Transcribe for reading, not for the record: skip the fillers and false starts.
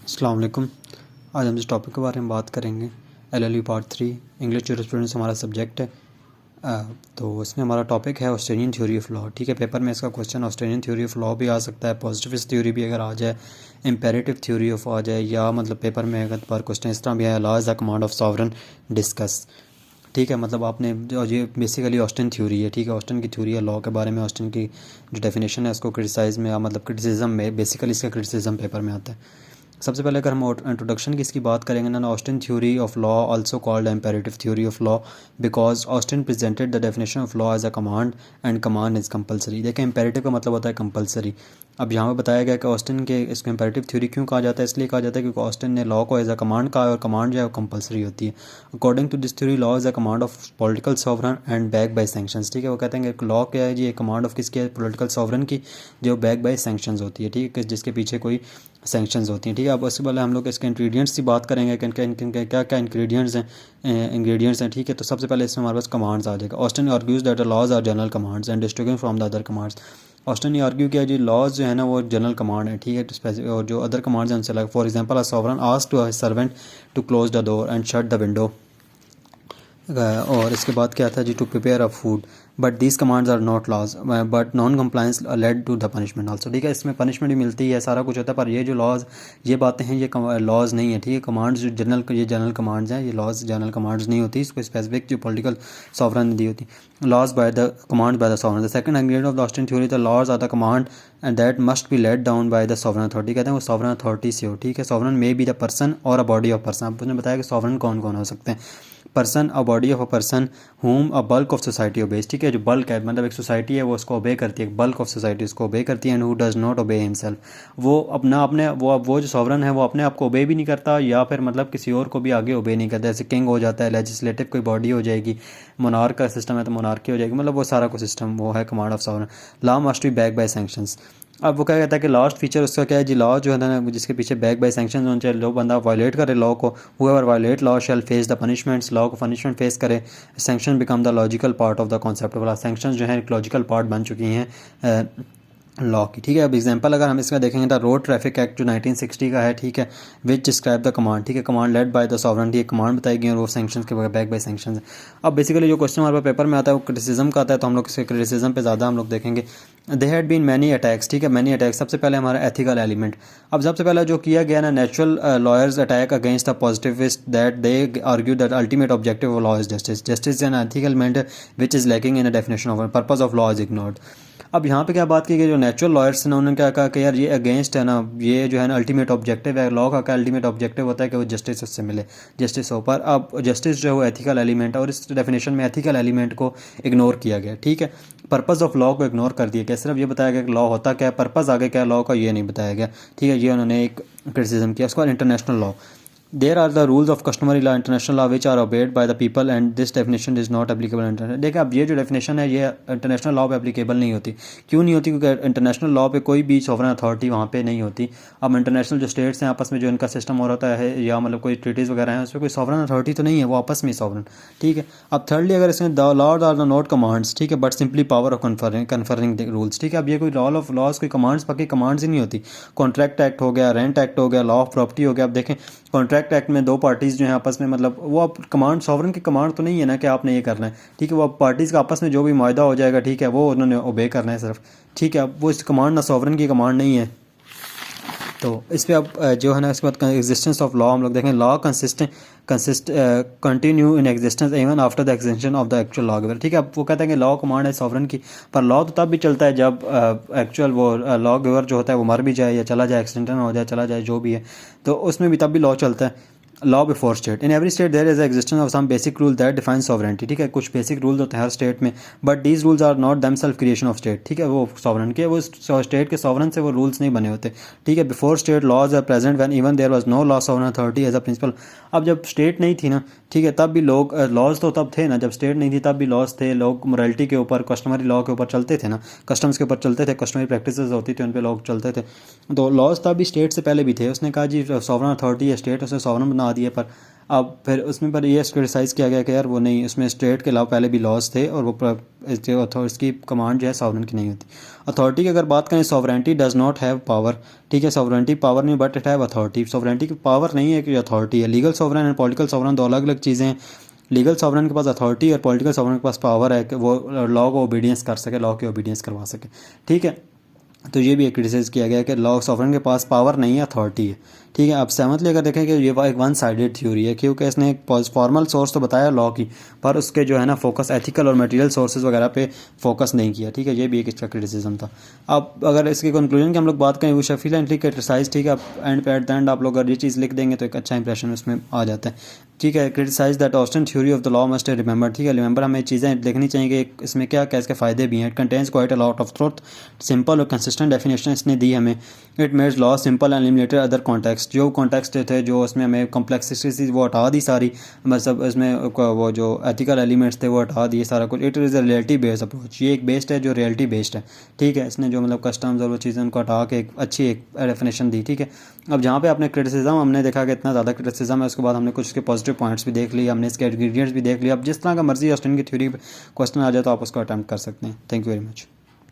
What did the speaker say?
अस्सलाम वालेकुम। आज हम इस टॉपिक के बारे में बात करेंगे। एलएलबी पार्ट 3 इंग्लिश जूरिस्प्रूडेंस हमारा सब्जेक्ट है। तो इसमें हमारा टॉपिक है ऑस्ट्रेलियन थ्योरी ऑफ लॉ। ठीक है, पेपर में इसका question Australian theory of law भी आ सकता है, पॉजिटिविस्ट थ्योरी भी अगर आ जाए, इंपेरेटिव थ्योरी ऑफ आ जाए, या मतलब पेपर में अगर बार क्वेश्चन इस तरह भी आया, law is the command of sovereign discuss. ठीक है, मतलब आपने जो ये बेसिकली ऑस्टिन थ्योरी है। ठीक है, ऑस्टिन की थ्योरी है लॉ के बारे में। ऑस्टिन की जो डेफिनेशन है उसको क्रिटिसाइज में, मतलब क्रिटिसिज्म में, बेसिकली इसका क्रिटिसिज्म पेपर में आता है। सबसे पहले अगर हम इंट्रोडक्शन की इसकी बात करेंगे ना, Austin theory of law also called imperative theory of law because Austin presented the definition of law as a command and command is compulsory. देखें, इम्पेरेटिव का मतलब होता है कंपलसरी। अब यहाँ पर बताया गया कि ऑस्टिन के इसको इम्पेरेटिव थ्योरी क्यों कहा जाता है, इसलिए कहा जाता है क्योंकि ऑस्टिन ने लॉ को एज अ कमांड कहा है, और कमांड जो है वो कंपलसरी होती है। According to this theory law is a command of political sovereign and back by sanctions. ठीक है, वो कहते हैं कि लॉ क्या है जी, कमांड ऑफ किसकी है, पॉलिटिकल सॉवरन की, जो बैक बाय सैंक्शंस होती है। ठीक है, जिसके पीछे कोई सैंक्शंस होती हैं। ठीक है, अब उससे पहले हम लोग इसके इंग्रेडिएंट्स की बात करेंगे कि क्या क्या इंग्रेडिएंट्स हैं। ठीक है, तो सबसे पहले इसमें हमारे पास कमांड्स आ जाएगा। Austin argues that the laws are general commands and distinguish from the other commands. Austin ने आर्ग्यू किया जी, लॉज जो है ना वो जनरल कमांड है। ठीक है, तो स्पेसिफिक और जो अदर कमांड्स हैं उनसे अलग। For example, a sovereign asked to a servant to close the door and shut the window. और इसके बाद क्या था जी, to prepare a food, but these commands are not laws but non compliance led to the punishment also. ठीक है, इसमें punishment भी मिलती है, सारा कुछ होता है, पर ये जो लॉज, ये बातें हैं, ये लॉज नहीं है। ठीक है, कमांड्स जो जनरल कमांड्स हैं, ये लॉज जनरल कमांड्स नहीं होती, इसको स्पेसिफिक जो पॉलिटिकल सॉवरन ने दी होती। Laws by the command by the sovereign. The second ingredient of the Austin theory, the laws are the command and that must be let down by the sovereign authority. कहते हैं वो sovereign authority से हो। ठीक है, sovereign may be the person और a body of person. आपने बताया कि सॉवरन कौन कौन हो सकते हैं। Person, a body of a person home a bulk of society obeys. ठीक है, जो बल्क है, मतलब एक सोसाइटी है वो उसको ओबे करती है, बल्क ऑफ सोसाइटी उसको ओबे करती है। And who does not obey himself, वो अपने वो जो सॉवरन है वो अपने आप को ओबे भी नहीं करता, या फिर मतलब किसी और को भी आगे ओबे नहीं करता। जैसे किंग हो जाता है, लेजिस्लेटिव कोई बॉडी हो जाएगी, मोनार्क का सिस्टम है तो मोनार्की हो जाएगी, मतलब वो सारा कुछ सिस्टम वो है command of sovereign. Law must be back by sanctions. अब वो क्या कहता है कि लास्ट फीचर उसका क्या है जी, लॉ जो है ना जिसके पीछे बैक बाय सैंक्शंस होने चाहिए। लो बंदा वायलेट करे लॉ को, however violate law shall face the punishments, law को पनिशमेंट फेस करे। Sanction become the logical part of the concept वाला, सैंक्शंस जो है एक लॉजिकल पार्ट बन चुकी हैं लॉ की। ठीक है, अब एग्जांपल अगर हम इसका देखेंगे तो रोड ट्रैफिक एक्ट जो 1960 का है, ठीक है, विच डिस्क्राइब द कमांड। ठीक है, command led by the sovereign, ये कमांड बताई गई और वो सैंक्शंस के बैक बाय सैंक्शंस है। अब बेसिकली जो क्वेश्चन हमारे पेपर में आता है वो क्रिटिसिज्म का आता है, तो हम लोग इसके क्रिटिसिज्म पे ज़्यादा हम लोग देखेंगे। They had been many attacks. ठीक है, मैनी अटैक्स। सबसे पहले हमारा एथिकल एलिमेंट। अब सबसे पहले जो किया गया ना, natural lawyers attack against the positivist that they argue that ultimate objective of law is justice. Justice an ethical element which is lacking in a definition of purpose of law is ignored. अब यहाँ पे क्या बात की गई, जो natural lawyers ने उन्होंने क्या कहा कि यार ये अगेंस्ट है ना, ये जो है ना अल्टीमेट ऑब्जेक्टिव है लॉ का। क्या अल्टीमेट ऑब्जेक्टिव होता है कि वो जस्टिस उससे मिले, जस्टिस हो। पर अब जस्टिस जो है वो एथिकल एलिमेंट है, और इस डेफिनेशन में एथिकल एलिमेंट को इग्नोर किया गया। ठीक है, पर्पस ऑफ लॉ को इग्नोर कर दिया गया। सिर्फ ये बताया गया कि लॉ होता क्या है, पर्पस आगे क्या है लॉ का, ये नहीं बताया गया। ठीक है, ये उन्होंने एक क्रिटिसिज्म किया। उसके बाद international law, there are the rules of customary law international law which are obeyed by the people and this definition is not applicable international. देखिए, अब ये जो डेफिनेशन है ये इंटरनेशनल लॉ पे एप्लीकेबल नहीं होती। क्यों नहीं होती? क्योंकि इंटरनेशनल लॉ पे कोई भी सॉवरन अथॉरिटी वहाँ पे नहीं होती। अब इंटरनेशनल जो स्टेट्स हैं आपस में जो इनका सिस्टम हो रहा है, या मतलब कोई ट्रीटीज़ वगैरह हैं, उसमें कोई सॉवरन अथॉरिटी तो नहीं है, वो आपस में सॉवरन। ठीक है, अब थर्डली अगर इसमें the laws are the not commands, ठीक है, but simply power of conferring rules. ठीक है, अब ये कोई लॉ ऑफ लॉज कोई कमांड्स, बाकी कमांड्स ही नहीं होती। कॉन्ट्रैक्ट एक्ट हो गया, रेंट एक्ट हो गया, लॉ ऑफ प्रॉपर्टी हो गया। अब देखें, कॉन्ट्रैक्ट एक्ट में दो पार्टीज़ जो हैं आपस में, मतलब वो अब कमांड सॉवरन की कमांड तो नहीं है ना कि आपने ये करना है। ठीक है, वो अब पार्टीज़ का आपस में जो भी मुआहदा हो जाएगा, ठीक है, वो उन्होंने ओबे करना है सिर्फ। ठीक है, अब वो इस कमांड ना सॉवरन की कमांड नहीं है। तो इस पर अब जो है ना, इसके बाद एग्जिस्टेंस ऑफ लॉ हम लोग देखें। Law continue in existence even after the extension of the actual law giver. ठीक है, अब वो कहते हैं कि लॉ कमांड है सॉवरन की, पर लॉ तो तब भी चलता है जब एक्चुअल वो लॉ गिवर जो होता है वो मर भी जाए या चला जाए, एक्सटेंशन हो जाए, चला जाए, जो भी है, तो उसमें भी तब भी लॉ चलता है। Law before state, in every state there is existence of some basic rule that define sovereignty. ठीक है, कुछ बेसिक रूल्स होते हैं हर स्टेट में, but these rules are not them self creation of state. ठीक है, वो सॉवरन के, वो स्टेट के सॉवरन से वो रूल्स नहीं बने होते। ठीक है, before state laws are present when even there was no law sovereign authority as a principle. अब जब स्टेट नहीं थी ना, ठीक है, तब भी लोग लॉज तो तब थे ना, जब स्टेट नहीं थी तब भी लॉज थे। लोग मोरालिटी के ऊपर, कस्टमरी लॉ के ऊपर चलते थे ना, कस्टम्स के ऊपर चलते थे, कस्टमरी प्रैक्टिसेस होती थी उन पर लोग चलते थे। तो लॉज तब भी स्टेट से पहले भी थे। उसने कहा जी सॉवरन अथॉरिटी है स्टेट, उसने सॉवरन बना दिए, पर अब फिर उसमें पर ये क्रिटिसाइज़ किया गया कि यार वो नहीं, उसमें स्टेट के अलावा पहले भी लॉज थे और वो इसकी कमांड जो है सॉवरन की नहीं होती। अथॉरिटी की अगर बात करें, sovereignty does not have power, ठीक है, सॉवरेंटी पावर नहीं but it have authority. Sovereignty की पावर नहीं है कि अथॉरिटी है। Legal sovereign and political sovereign दो अलग अलग चीज़ें हैं। लीगल सॉवरन के पास अथॉरिटी और पॉलिटिकल सॉवरन के पास पावर है कि वो लॉ को ओबीडियंस कर सके, लॉ की ओबीडियंस करवा सके, ठीक है। तो ये भी एक क्रिटिसाइज़ किया गया कि लॉ सॉवरन के पास पावर नहीं है, अथॉरिटी है, ठीक है। अब सेवंथली अगर देखें कि ये एक वन साइडेड थ्योरी है, क्योंकि इसने एक फॉर्मल सोर्स तो बताया लॉ की, पर उसके जो है ना फोकस एथिकल और मटेरियल सोर्सेज वगैरह पे फोकस नहीं किया, ठीक है। ये भी एक इसका क्रिटिसिज्म था। अब अगर इसके कंक्लूजन की हम लोग बात करें, वो सफिशिएंटली क्रिटिसाइज, ठीक है। अब एंड पे एट द एंड आप लोग अगर ये चीज़ लिख देंगे तो एक अच्छा इंप्रेशन उसमें आ जाता है, ठीक है। Criticize that Austin theory of the law must remember, ठीक है। रिमेंबर हमें चीज़ें देखनी चाहिए कि इसमें क्या क्या इसके फ़ायदे भी हैं। It contains quite a lot of truth, simple और कंसिस्टेंट डेफिनेशन इसने दी हमें। It makes law simple and limited other context, जो कॉन्टेक्स्ट थे जो उसमें हमें कॉम्प्लेक्सिटी वो हटा दी सारी, मतलब इसमें वो जो एथिकल एलिमेंट्स थे वो हटा दिए सारा कुछ। It is a reality based approach, ये एक बेस्ड है जो रियलिटी बेस्ड है, ठीक है। इसने जो मतलब कस्टम्स और वो चीज़ें उनको हटा के एक अच्छी एक डेफिनेशन दी, ठीक है। अब जहाँ पे आपने क्रिटिसिज्म हमने देखा कि इतना ज़्यादा क्रिटिसिज्म है, उसके बाद हमने कुछ उसके पॉजिटिव पॉइंट्स भी देख लिए, हमने इसके इंग्रीडियंट्स भी देख लिए। अब जिस तरह का मर्जी ऑस्टिन की थ्योरी क्वेश्चन आ जाए तो आप उसको अटैम्प्ट कर सकते हैं। Thank you very much.